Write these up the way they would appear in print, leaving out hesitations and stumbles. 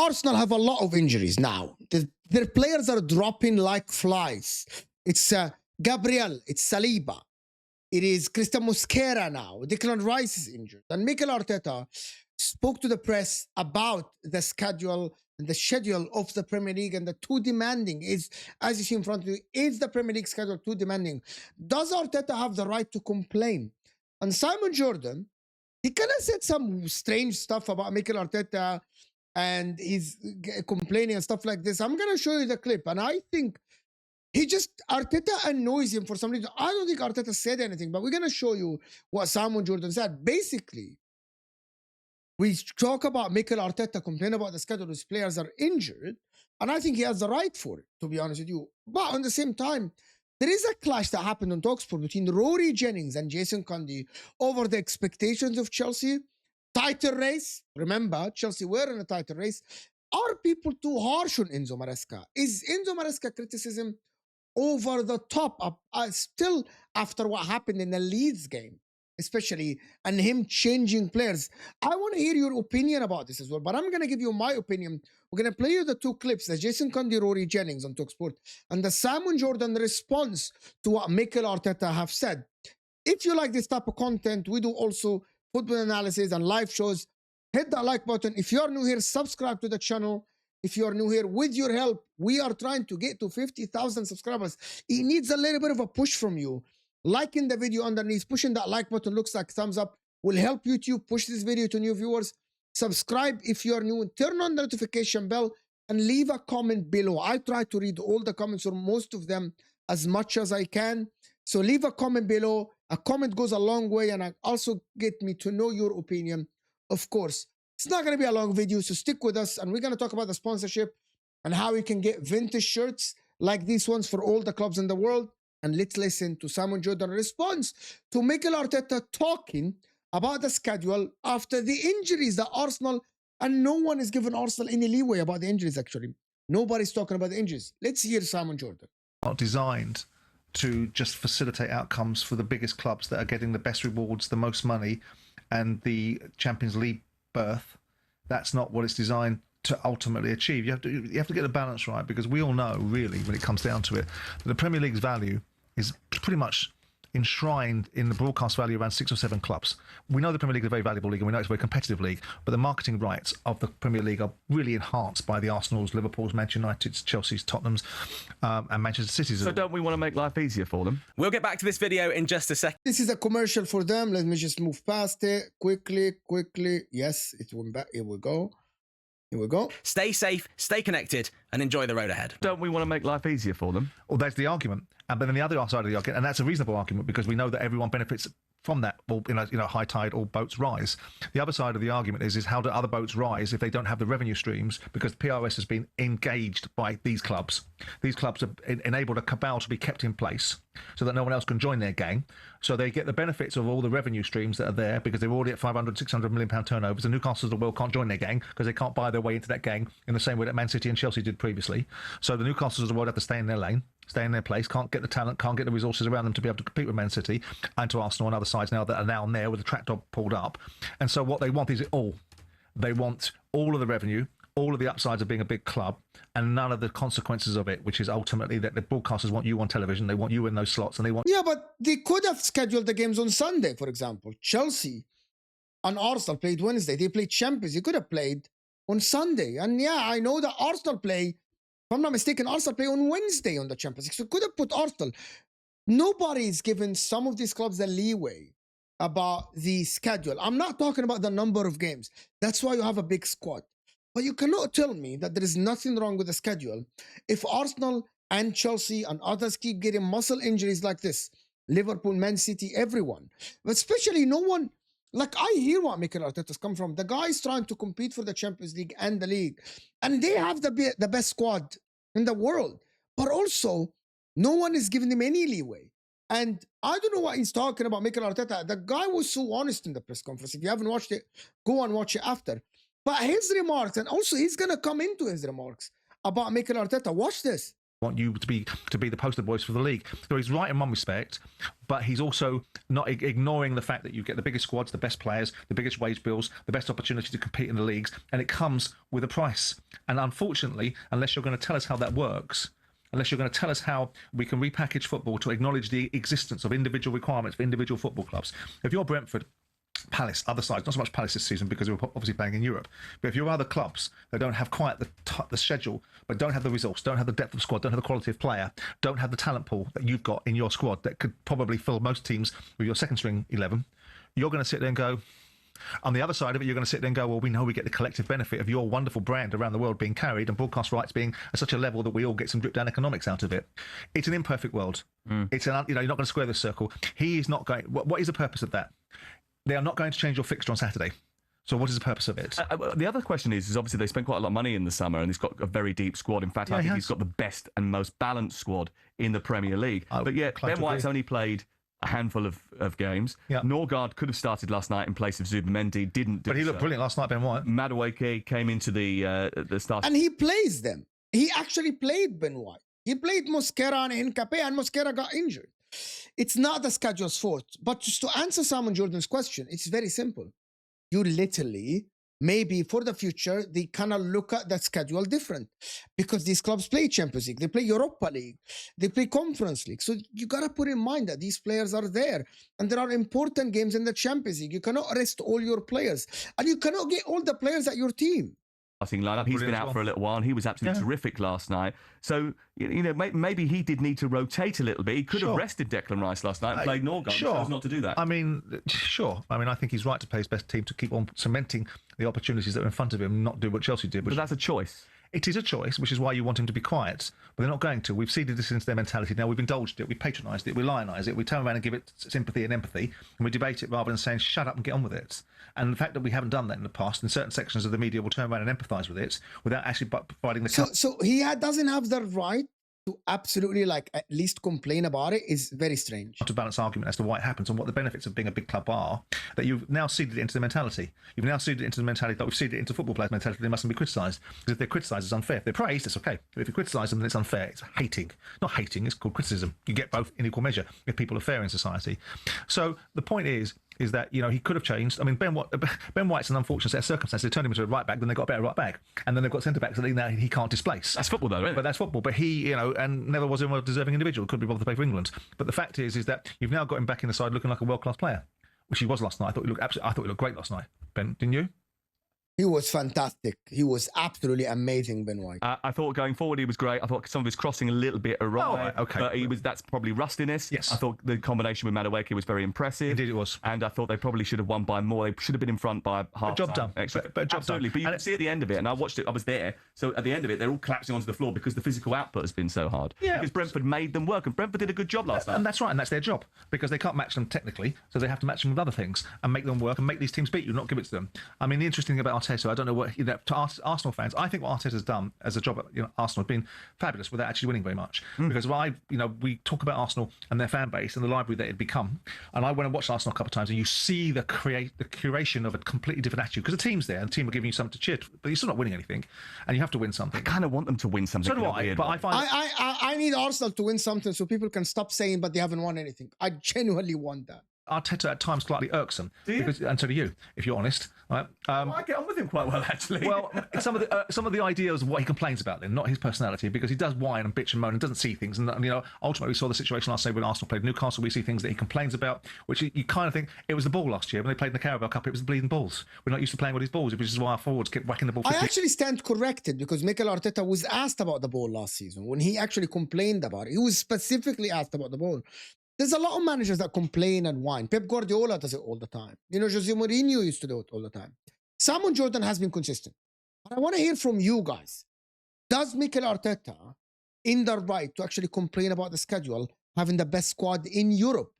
Arsenal have a lot of injuries now. Their players are dropping like flies. It's Gabriel, it's Saliba. It is Christian Mosquera now. Declan Rice is injured. And Mikel Arteta spoke to the press about the schedule and the schedule of the Premier League, and the too demanding is, as you see in front of you, is the Premier League schedule too demanding? Does Arteta have the right to complain? And Simon Jordan, he kind of said some strange stuff about Mikel Arteta and he's complaining and stuff like this. I'm going to show you the clip. And I think Arteta annoys him for some reason. I don't think Arteta said anything, but we're going to show you what Simon Jordan said. Basically, we talk about Mikel Arteta complaining about the schedule, his players are injured, and I think he has the right for it, to be honest with you. But at the same time, there is a clash that happened on Talksport between Rory, Jennings and Jason Cundy over the expectations of Chelsea. Title race, remember, Chelsea were in a title race. Are people too harsh on Enzo Maresca? Is Enzo Maresca criticism over the top still after what happened in the Leeds game, especially, and him changing players? I want to hear your opinion about this as well, but I'm going to give you my opinion. We're going to play you the two clips, the Jason Cundy, Rory Jennings on Talksport, and the Simon Jordan response to what Mikel Arteta have said. If you like this type of content, we do also football analysis and live shows. Hit that like button. If you're new here, subscribe to the channel. If you're new here, with your help, we are trying to get to 50,000 subscribers. It needs a little bit of a push from you. Liking the video underneath, pushing that like button, looks like thumbs up, will help YouTube push this video to new viewers. Subscribe if you're new, turn on the notification bell, and leave a comment below. I try to read all the comments, or most of them, as much as I can. So leave a comment below. A comment goes a long way, and also get me to know your opinion, of course. It's not going to be a long video, so stick with us, and we're going to talk about the sponsorship and how you can get vintage shirts like these ones for all the clubs in the world. And let's listen to Simon Jordan's response to Mikel Arteta talking about the schedule after the injuries that Arsenal, and no one is giving Arsenal any leeway about the injuries, actually. Nobody's talking about the injuries. Let's hear Simon Jordan. Not designed to just facilitate outcomes for the biggest clubs that are getting the best rewards, the most money, and the Champions League berth. That's not what it's designed to ultimately achieve. You have to get the balance right, because we all know, really, when it comes down to it, that the Premier League's value is pretty much enshrined in the broadcast value around 6 or 7 clubs. We know the Premier League is a very valuable league, and we know it's a very competitive league, but the marketing rights of the Premier League are really enhanced by the Arsenals, Liverpools, Manchester Uniteds, Chelsea's, Tottenhams, and Manchester City's. So don't we want to make life easier for them? We'll get back to this video in just a second. This is a commercial for them. Let me just move past it quickly. Yes, it went back. Here we go. Here we go. Stay safe, stay connected, and enjoy the road ahead. Don't we want to make life easier for them? Well, that's the argument. But then the other side of the argument, and that's a reasonable argument, because we know that everyone benefits from that. Well, high tide, all boats rise. The other side of the argument is how do other boats rise if they don't have the revenue streams? Because PRS has been engaged by these clubs. These clubs have enabled a cabal to be kept in place so that no one else can join their gang. So they get the benefits of all the revenue streams that are there, because they're already at 500, 600 million pound turnovers. The Newcastles of the world can't join their gang because they can't buy their way into that gang in the same way that Man City and Chelsea did previously. So the Newcastles of the world have to stay in their lane, stay in their place, can't get the talent, can't get the resources around them to be able to compete with Man City and to Arsenal and other sides now that are now there with the track dog pulled up. And so what they want is it all. They want all of the revenue, all of the upsides of being a big club, and none of the consequences of it, which is ultimately that the broadcasters want you on television, they want you in those slots, and they want... Yeah, but they could have scheduled the games on Sunday, for example. Chelsea and Arsenal played Wednesday. They played Champions. They could have played on Sunday. And yeah, I know that Arsenal play, if I'm not mistaken, Arsenal play on Wednesday on the Champions League. So could have put Arsenal. Nobody's given some of these clubs the leeway about the schedule. I'm not talking about the number of games. That's why you have a big squad. But you cannot tell me that there is nothing wrong with the schedule if Arsenal and Chelsea and others keep getting muscle injuries like this. Liverpool, Man City, everyone. But especially no one, like I hear what Mikel Arteta's come from. The guy is trying to compete for the Champions League and the league. And they have the best squad in the world. But also, no one is giving him any leeway. And I don't know what he's talking about, Mikel Arteta. The guy was so honest in the press conference. If you haven't watched it, go and watch it after. But his remarks, and also he's going to come into his remarks about Mikel Arteta. Watch this. want you to be the poster boys for the league. So he's right in one respect, but he's also not ignoring the fact that you get the biggest squads, the best players, the biggest wage bills, the best opportunity to compete in the leagues, and it comes with a price. And unfortunately, unless you're going to tell us how that works, unless you're going to tell us how we can repackage football to acknowledge the existence of individual requirements for individual football clubs. If you're Brentford, Palace, other sides, not so much Palace this season because we're obviously playing in Europe, but if you're other clubs that don't have quite the schedule, but don't have the resource, don't have the depth of squad, don't have the quality of player, don't have the talent pool that you've got in your squad that could probably fill most teams with your second string 11, you're going to sit there and go, on the other side of it, you're going to sit there and go, well, we know we get the collective benefit of your wonderful brand around the world being carried and broadcast rights being at such a level that we all get some drip down economics out of it. It's an imperfect world. It's an, you're not going to square the circle. He is not going. What is the purpose of that? They are not going to change your fixture on Saturday. So what is the purpose of it? The other question is obviously they spent quite a lot of money in the summer and he's got a very deep squad. In fact, I think he's got the best and most balanced squad in the Premier League. But yet, Ben White's only played a handful of games. Norgard could have started last night in place of Zubimendi, didn't do But he looked brilliant last night, Ben White. Madueke came into the start. And he plays them. He actually played Ben White. He played Mosquera and Nkape, and Mosquera got injured. It's not the schedule's fault. But just to answer Simon Jordan's question, it's very simple. You literally, maybe for the future, they kind of look at the schedule different because these clubs play Champions League, they play Europa League, they play Conference League. So you got to put in mind that these players are there and there are important games in the Champions League. You cannot rest all your players and you cannot get all the players at your team. Lineup. He's been out for a little while and he was absolutely terrific last night. So, you know, maybe he did need to rotate a little bit. He could have rested Declan Rice last night and played Norgard. Sure. Chose not to do that. I mean, sure. I mean, I think he's right to play his best team to keep on cementing the opportunities that are in front of him, not do what Chelsea did. But that's a choice. It is a choice, which is why you want him to be quiet. But they're not going to. We've ceded this into their mentality. Now we've indulged it, we patronised it, we lionise it, we turn around and give it sympathy and empathy, and we debate it rather than saying, shut up and get on with it. And the fact that we haven't done that in the past, and certain sections of the media will turn around and empathise with it without actually providing the... So he doesn't have the right to absolutely at least complain about it is very strange. To balance argument as to why it happens and what the benefits of being a big club are, that you've now seeded it into the mentality. You've now seeded it into the mentality that we've seeded it into football players' mentality. They mustn't be criticised. Because if they're criticised, it's unfair. If they're praised, it's okay. But if you criticise them, then it's unfair. It's hating. Not hating, it's called criticism. You get both in equal measure if people are fair in society. So the point is that, you know, he could have changed. I mean, Ben White's an unfortunate set of circumstances. They turned him into a right back, then they got a better right back. And then they've got centre backs that now he can't displace. That's football, though, isn't it? But that's football. But he, you know, and never was a more deserving individual. Couldn't be bothered to play for England. But the fact is that you've now got him back in the side looking like a world-class player, which he was last night. I thought he looked great last night. Ben, didn't you? He was fantastic. He was absolutely amazing, Ben White. I thought going forward he was great. I thought some of his crossing a little bit awry. Oh, right, okay. But that's probably rustiness. Yes. I thought the combination with Madueke was very impressive. Indeed it was. And I thought they probably should have won by more. They should have been in front by half. Job done. But job absolutely. Done. But you can see at the end of it, and I watched it, I was there. So at the end of it, they're all collapsing onto the floor because the physical output has been so hard. Yeah. Because Brentford made them work, and Brentford did a good job last night. And that's right, and that's their job. Because they can't match them technically, so they have to match them with other things and make them work and make these teams beat you, not give it to them. I mean, the interesting thing about Arteta, I don't know what to Arsenal fans, I think what Arteta's done as a job at Arsenal has been fabulous without actually winning very much. Because we talk about Arsenal and their fan base and the library that it had become, and I went and watched Arsenal a couple of times, and you see the curation of a completely different attitude because the team's there and the team are giving you something to cheer, but you're still not winning anything, and you have to win something. I kind of want them to win something. So do I. But I need Arsenal to win something so people can stop saying, but they haven't won anything. I genuinely want that. Arteta at times slightly irksome. And so do you, if you're honest. Right? I get on with him quite well, actually. Well, some of the ideas of what he complains about, then, not his personality, because he does whine and bitch and moan and doesn't see things. And ultimately, we saw the situation last year when Arsenal played Newcastle. We see things that he complains about, which you kind of think it was the ball last year when they played in the Carabao Cup. It was the bleeding balls. We're not used to playing with these balls, which is why our forwards kept whacking the ball. I actually stand corrected because Mikel Arteta was asked about the ball last season when he actually complained about it. He was specifically asked about the ball. There's a lot of managers that complain and whine. Pep Guardiola does it all the time. Jose Mourinho used to do it all the time. Simon Jordan has been consistent. But I want to hear from you guys. Does Mikel Arteta in the right to actually complain about the schedule, having the best squad in Europe?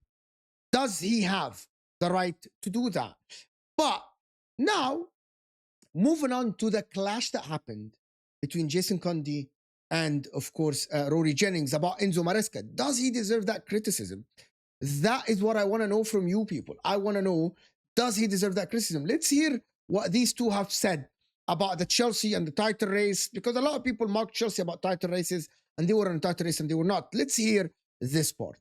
Does he have the right to do that? But now, moving on to the clash that happened between Jason Cundy and, of course, Rory Jennings about Enzo Maresca. Does he deserve that criticism? That is what I want to know from you people. I want to know, does he deserve that criticism? Let's hear what these two have said about the Chelsea and the title race, because a lot of people mock Chelsea about title races. and they were on a title race and they were not. Let's hear this part.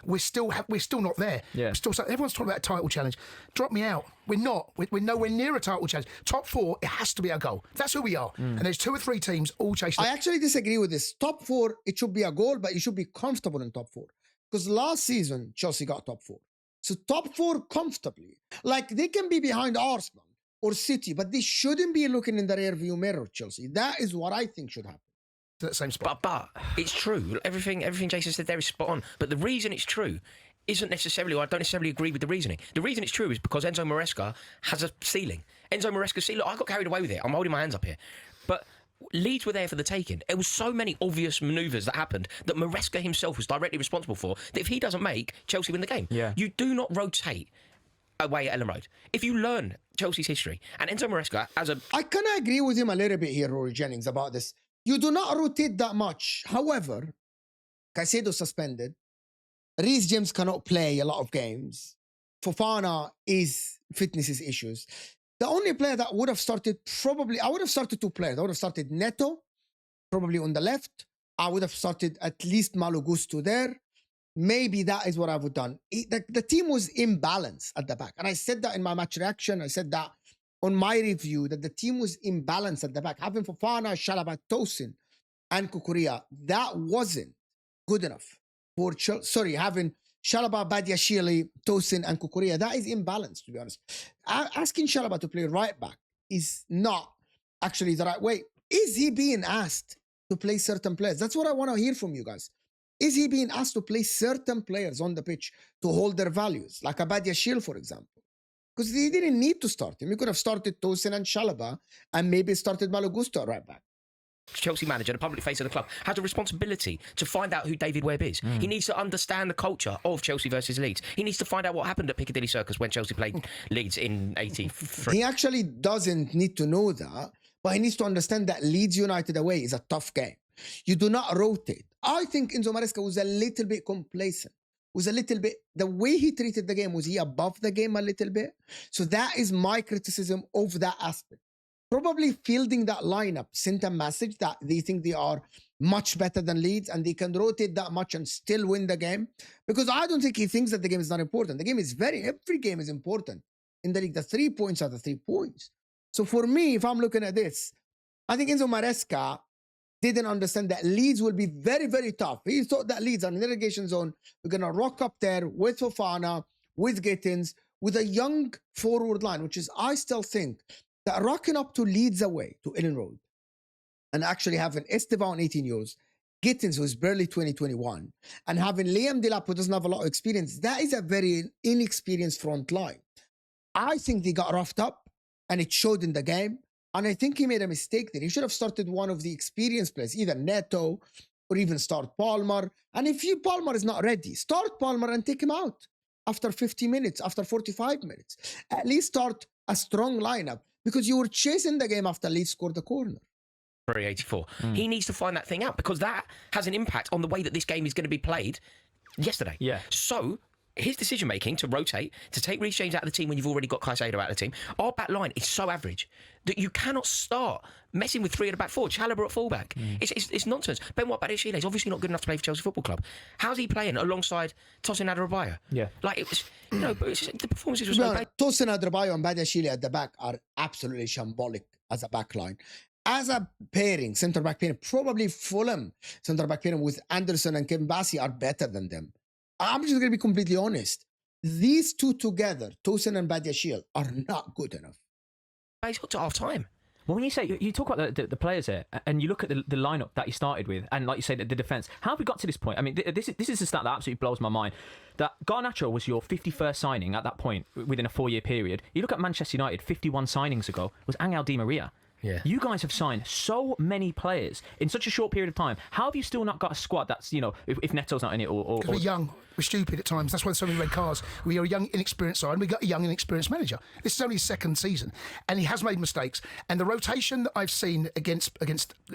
We're still not there. Yeah. Everyone's talking about a title challenge. Drop me out. We're not. We're nowhere near a title challenge. Top 4, it has to be our goal. That's who we are. And there's 2 or 3 teams all chasing. I actually disagree with this. Top 4, it should be a goal, but you should be comfortable in top 4. Because last season, Chelsea got top 4. So top 4 comfortably. Like, they can be behind Arsenal or City, but they shouldn't be looking in the rear view mirror, Chelsea. That is what I think should happen. That same spot. But it's true. Everything Jason said there is spot on. But the reason it's true isn't necessarily, or I don't necessarily agree with the reasoning. The reason it's true is because Enzo Maresca has a ceiling. Enzo Maresca's ceiling, look, I got carried away with it. I'm holding my hands up here. But Leeds were there for the taking. There was so many obvious manoeuvres that happened that Maresca himself was directly responsible for, that if he doesn't make, Chelsea win the game. Yeah. You do not rotate away at Ellen Road. If you learn Chelsea's history, and Enzo Maresca as a... I kind of agree with him a little bit here, Rory Jennings, about this. You do not rotate that much. However, Caicedo suspended. Reece James cannot play a lot of games. Fofana is fitness issues. The only player that would have started, probably, I would have started 2 players. I would have started Neto, probably on the left. I would have started at least Malo Gusto there. Maybe that is what I would have done. The team was imbalanced at the back. And I said that in my match reaction. I said that on my review, that the team was imbalanced at the back. Having Fofana, Chalobah, Tosin, and Cucurella, that wasn't good enough for Chelsea. Sorry, having Chalobah, Badiashile, Tosin, and Cucurella, that is imbalanced, to be honest. Asking Chalobah to play right back is not actually the right way. Is he being asked to play certain players? That's what I want to hear from you guys. Is he being asked to play certain players on the pitch to hold their values? Like a Badiashile, for example. Because they didn't need to start him. He could have started Tosin and Chalobah and maybe started Malo Gusto right back. Chelsea manager, the public face of the club, has a responsibility to find out who David Webb is. He needs to understand the culture of Chelsea versus Leeds. He needs to find out what happened at Piccadilly Circus when Chelsea played Leeds in 83. He actually doesn't need to know that, but he needs to understand that Leeds United away is a tough game. You do not rotate. I think Enzo Maresca was a little bit complacent. Was a little bit, the way he treated the game, was he above the game a little bit? So that is my criticism of that aspect. Probably fielding that lineup sent a message that they think they are much better than Leeds and they can rotate that much and still win the game. Because I don't think he thinks that the game is not important. The game is every game is important in the league. The 3 points are the 3 points. So for me, if I'm looking at this, I think Enzo Maresca didn't understand that Leeds will be very, very tough. He thought that Leeds are in the relegation zone. We're going to rock up there with Fofana, with Gittins, with a young forward line, which is, I still think, that rocking up to Leeds away, to Ellen Road, and actually having Esteban, 18 years, Gittins, who is barely 2021, and having Liam Delap, who doesn't have a lot of experience, that is a very inexperienced front line. I think they got roughed up, and it showed in the game. And I think he made a mistake there. He should have started one of the experienced players, either Neto or even start Palmer. And if Palmer is not ready, start Palmer and take him out after 50 minutes, after 45 minutes. At least start a strong lineup because you were chasing the game after Leeds scored the corner. 384. He needs to find that thing out because that has an impact on the way that this game is going to be played yesterday. Yeah. So his decision making to rotate, to take Reece James out of the team when you've already got Caicedo out of the team, our back line is so average that you cannot start messing with 3 at the back 4. Chalobah at fullback. It's nonsense. Ben White Badiashile is obviously not good enough to play for Chelsea Football Club. How's he playing alongside Tosin Adarabioyo? Yeah. Like, it was, but the performances were so bad. Tosin Adarabioyo and Badiashile at the back are absolutely shambolic as a back line. As a pairing, centre-back pairing, probably Fulham centre-back pairing with Anderson and Kevin Bassey are better than them. I'm just going to be completely honest. These two together, Tosin and Badiashile, are not good enough. He's got to half-time. Well, when you say, you talk about the players here, and you look at the lineup that he started with, and like you say, the defence, how have we got to this point? I mean, this is a stat that absolutely blows my mind. That Garnacho was your 51st signing at that point within a 4-year period. You look at Manchester United, 51 signings ago, was Angel Di Maria. Yeah. You guys have signed so many players in such a short period of time. How have you still not got a squad that's, if Neto's not in it or we're young, we're stupid at times. That's why there's so many red cards. We are a young, inexperienced side, and we got a young, inexperienced manager. This is only his second season, and he has made mistakes. And the rotation that I've seen against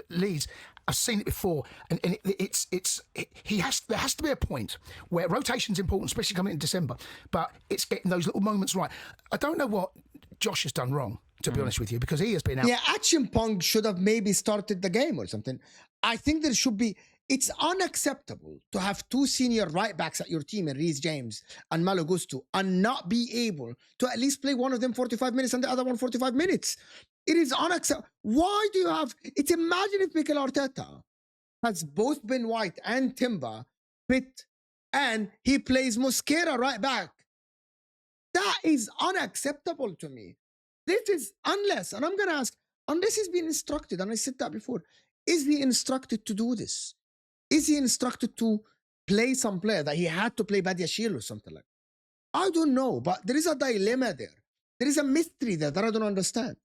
Leeds, I've seen it before, and there has to be a point where rotation's important, especially coming in December. But it's getting those little moments right. I don't know what Josh has done wrong, to be honest with you, because he has been out. Yeah, Achimpong should have maybe started the game or something. I think there should be, It's unacceptable to have two senior right backs at your team in Reece James and Malo Gusto and not be able to at least play one of them 45 minutes and the other one 45 minutes. It is unacceptable. Why do you have... imagine if Mikel Arteta has both Ben White and Timber fit and he plays Mosquera right back. That is unacceptable to me. This is unless, and I'm going to ask, unless he's been instructed, and I said that before, is he instructed to do this? Is he instructed to play some player that he had to play Badiashile or something like that? I don't know, but there is a dilemma there. There is a mystery there that I don't understand.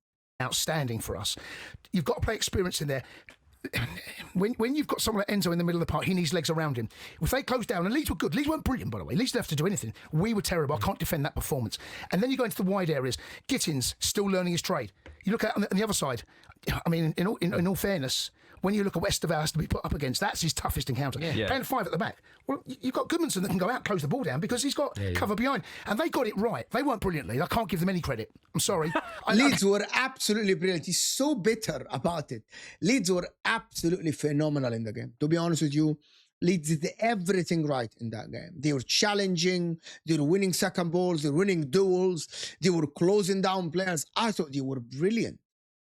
Outstanding for us. You've got to play experience in there. When you've got someone like Enzo in the middle of the park, he needs legs around him. If they close down, and Leeds were good. Leeds weren't brilliant, by the way. Leeds didn't have to do anything. We were terrible. I can't defend that performance. And then you go into the wide areas. Gittins still learning his trade. You look at on the other side. I mean, in all fairness, when you look at Westerveld has to be put up against, that's his toughest encounter. Playing 5 at the back. Well, you've got Goodmanson that can go out, close the ball down because he's got cover behind. And they got it right. They weren't brilliantly. I can't give them any credit. I'm sorry. Leeds were absolutely brilliant. He's so bitter about it. Leeds were absolutely phenomenal in the game. To be honest with you, Leeds did everything right in that game. They were challenging. They were winning second balls. They were winning duels. They were closing down players. I thought they were brilliant.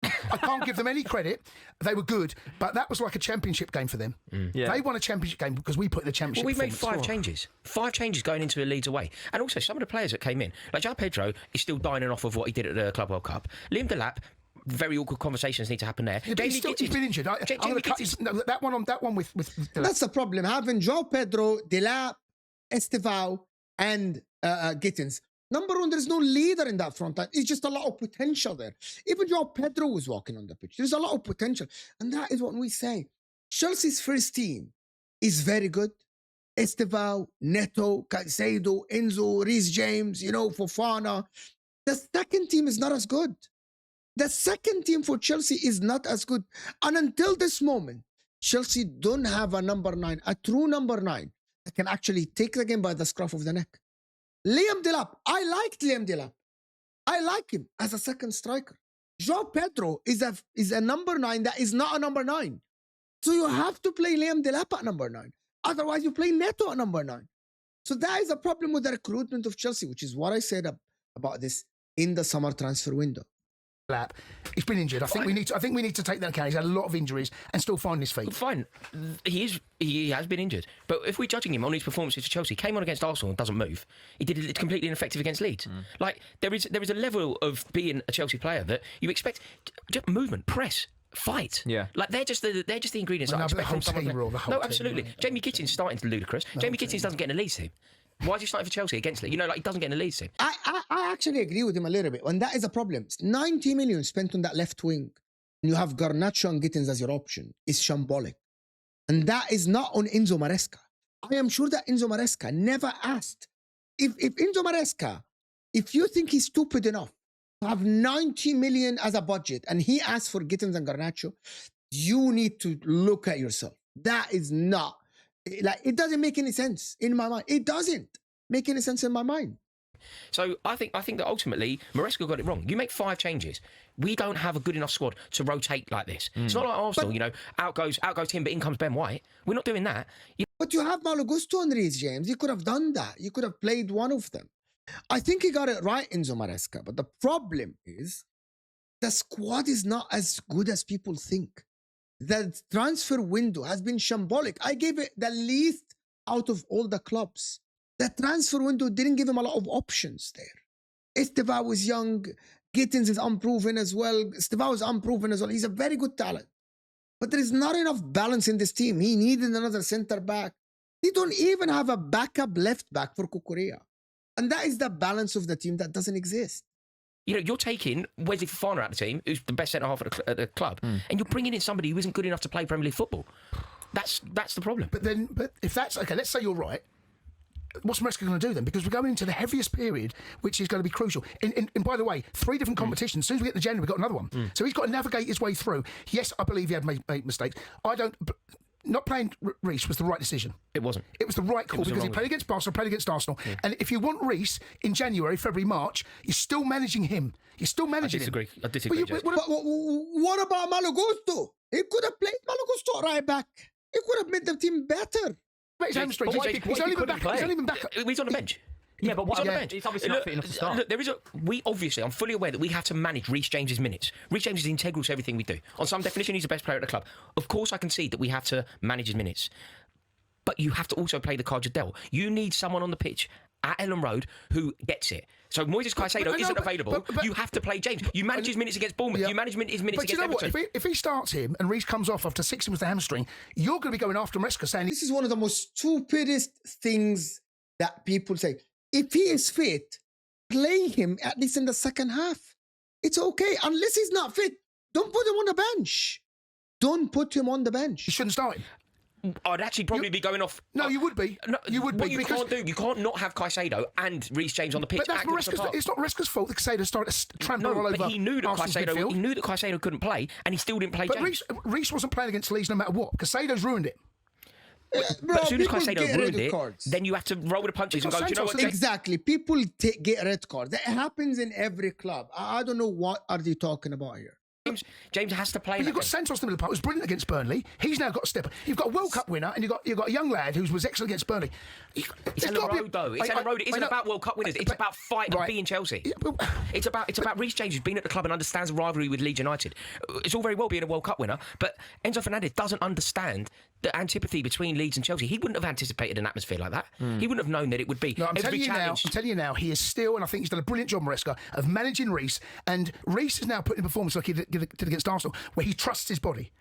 I can't give them any credit. They were good, but that was like a championship game for them. They won a championship game because we put in the championship. Well, we've made 5 changes. 5 changes going into the Leeds away. And also, some of the players that came in, like João Pedro is still dining off of what he did at the Club World Cup. Liam Delap, very awkward conversations need to happen there. Yeah, he's been injured. I'm going to cut that one with Delap. That's the problem. Having João Pedro, Delap, Estevao, and Gittins. Number one, there's no leader in that front line. It's just a lot of potential there. Even João Pedro was walking on the pitch. There's a lot of potential. And that is what we say. Chelsea's first team is very good. Estevao, Neto, Caicedo, Enzo, Reece James, Fofana. The second team is not as good. The second team for Chelsea is not as good. And until this moment, Chelsea don't have a number 9, a true number 9, that can actually take the game by the scruff of the neck. Liam Delap, I liked Liam Delap. I like him as a second striker. João Pedro is a number 9 that is not a number 9. So you have to play Liam Delap at number 9. Otherwise, you play Neto at number 9. So that is a problem with the recruitment of Chelsea, which is what I said about this in the summer transfer window. He's been injured. I think we need to take that account. He's had a lot of injuries and still finding his feet. Fine, he has been injured. But if we're judging him on his performances for Chelsea, he came on against Arsenal and doesn't move. He did it completely ineffective against Leeds. Like there is a level of being a Chelsea player that you expect movement, press, fight. Yeah. Like they're just the ingredients I expect from someone. No, absolutely. Jamie Gittins starting to ludicrous. Jamie Gittins doesn't get in the Leeds team. Why is he starting for Chelsea against Leeds? He doesn't get in the Leeds team. I actually agree with him a little bit. And that is a problem. 90 million spent on that left wing. And you have Garnacho and Gittins as your option. It's shambolic. And that is not on Enzo Maresca. I am sure that Enzo Maresca never asked. If Enzo Maresca, if you think he's stupid enough to have 90 million as a budget and he asked for Gittins and Garnacho, you need to look at yourself. That is not... it doesn't make any sense in my mind. It doesn't make any sense in my mind. So I think that ultimately Maresca got it wrong. You make 5 changes. We don't have a good enough squad to rotate like this. It's not like Arsenal, out goes him, but in comes Ben White. We're not doing that. But you have Malo Gusto and Reece James. You could have done that. You could have played one of them. I think he got it right, Enzo Maresca. But the problem is the squad is not as good as people think. The transfer window has been shambolic. I gave it the least out of all the clubs. The transfer window didn't give him a lot of options there. Estevao was young. Gittins is unproven as well. Estevao is unproven as well. He's a very good talent. But there is not enough balance in this team. He needed another centre back. They don't even have a backup left back for Cucurella. And that is the balance of the team that doesn't exist. You're taking Wesley Fofana out of the team, who's the best centre-half at the club, and you're bringing in somebody who isn't good enough to play Premier League football. That's the problem. But if that's okay, let's say you're right. What's Maresca going to do then? Because we're going into the heaviest period, which is going to be crucial. And by the way, 3 different competitions. As soon as we get to January, we've got another one. So he's got to navigate his way through. Yes, I believe he had made mistakes. Not playing Reece was the right decision. It wasn't. It was the right call because he played against Barcelona, played against Arsenal. Yeah. And if you want Reece in January, February, March, you're still managing him. You're still managing him. I disagree. What about Malo Gusto? He could have played Malo Gusto right back. It would have made the team better. He's hamstring. He's only been back. He's only been back. He's on the bench. Yeah, but He's on the bench. It's obviously not fit enough to start. Look, I'm fully aware that we have to manage Reece James's minutes. Reece James is integral to everything we do. On some definition, he's the best player at the club. Of course, I can see that we have to manage his minutes. But you have to also play the cards you're dealt. You need someone on the pitch at Ellen Road who gets it. So Moises Caicedo isn't available. You have to play James. You manage his minutes against Bournemouth. You manage his minutes against Everton. What? If he starts him and Reece comes off after 60 with the hamstring, you're going to be going after Maresca saying... This is one of the most stupidest things that people say. If he is fit, play him at least in the second half. It's okay. Unless he's not fit, don't put him on the bench. Don't put him on the bench. You shouldn't start him. I'd actually probably be going off. No, you would be. No, you would what be. You can't do. You can't not have Caicedo and Reece James on the pitch. But that's Maresca's. It's not Maresca's fault that Caicedo started trampling all over. But he knew that Caicedo couldn't play, and he still didn't play. But James. Reece wasn't playing against Leeds no matter what. Caicedo's ruined it. But as soon as Caicedo ruined it, then you have to roll with the punches and go, do you know what? Exactly. People get red cards. That happens in every club. I don't know what are they talking about here. James has to play. But you've got Santos in the middle of the park. It was brilliant against Burnley. He's now got a step. You've got a World Cup winner, and you've got a young lad who was excellent against Burnley. It's Ellen Road, though. It's Ellen Road. It isn't about World Cup winners. It's about fighting and being Chelsea. Yeah, it's about Reece James, who's been at the club and understands the rivalry with Leeds United. It's all very well being a World Cup winner, but Enzo Fernandez doesn't understand the antipathy between Leeds and Chelsea. He wouldn't have anticipated an atmosphere like that. He wouldn't have known that it would be. No, I'm telling you now, he is still, and I think he's done a brilliant job, Maresca, of managing Reece. And Reece is now putting a performance like he did against Arsenal, where he trusts his body.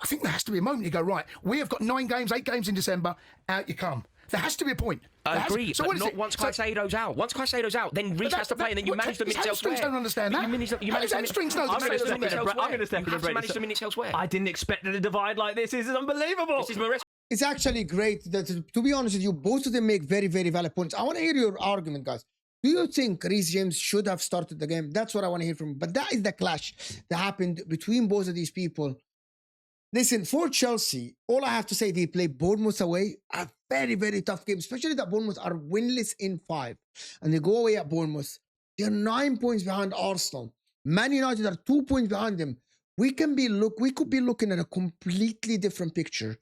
I think there has to be a moment you go, right, we have got 8 games in December, out you come. There has to be a point. I agree, but not once Caicedo's out. Once Caicedo's out, then Reece has to play, and then you manage the minutes elsewhere. Don't understand that. You manage the minutes elsewhere. I didn't expect a divide like this. This is unbelievable. This is Maresca. It's actually great. To be honest with you, both of them make very, very valid points. I want to hear your argument, guys. Do you think Reece James should have started the game? That's what I want to hear from you. But that is the clash that happened between both of these people. Listen, for Chelsea, all I have to say, they play Bournemouth away, a very, very tough game, especially that Bournemouth are winless in 5. And they go away at Bournemouth. They're 9 points behind Arsenal. Man United are 2 points behind them. We could be looking at a completely different picture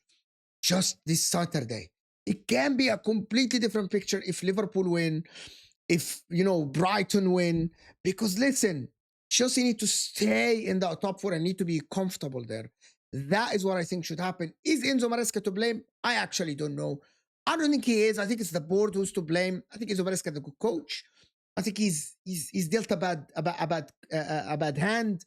just this Saturday. It can be a completely different picture if Liverpool win, if, Brighton win. Because listen, Chelsea need to stay in the top 4 and need to be comfortable there. That is what I think should happen. Is Enzo Maresca to blame? I actually don't know. I don't think he is. I think it's the board who's to blame. I think Enzo Maresca is a good coach. I think he's dealt a bad hand,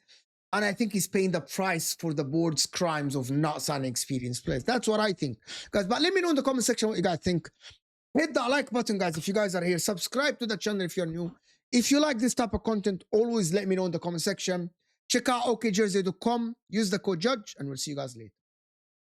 and I think he's paying the price for the board's crimes of not signing experienced players. That's what I think, guys. But let me know in the comment section what you guys think. Hit that like button, guys, if you guys are here. Subscribe to the channel if you're new. If you like this type of content, always let me know in the comment section. Check out okjersey.com. Use the code JUDGE, and we'll see you guys later.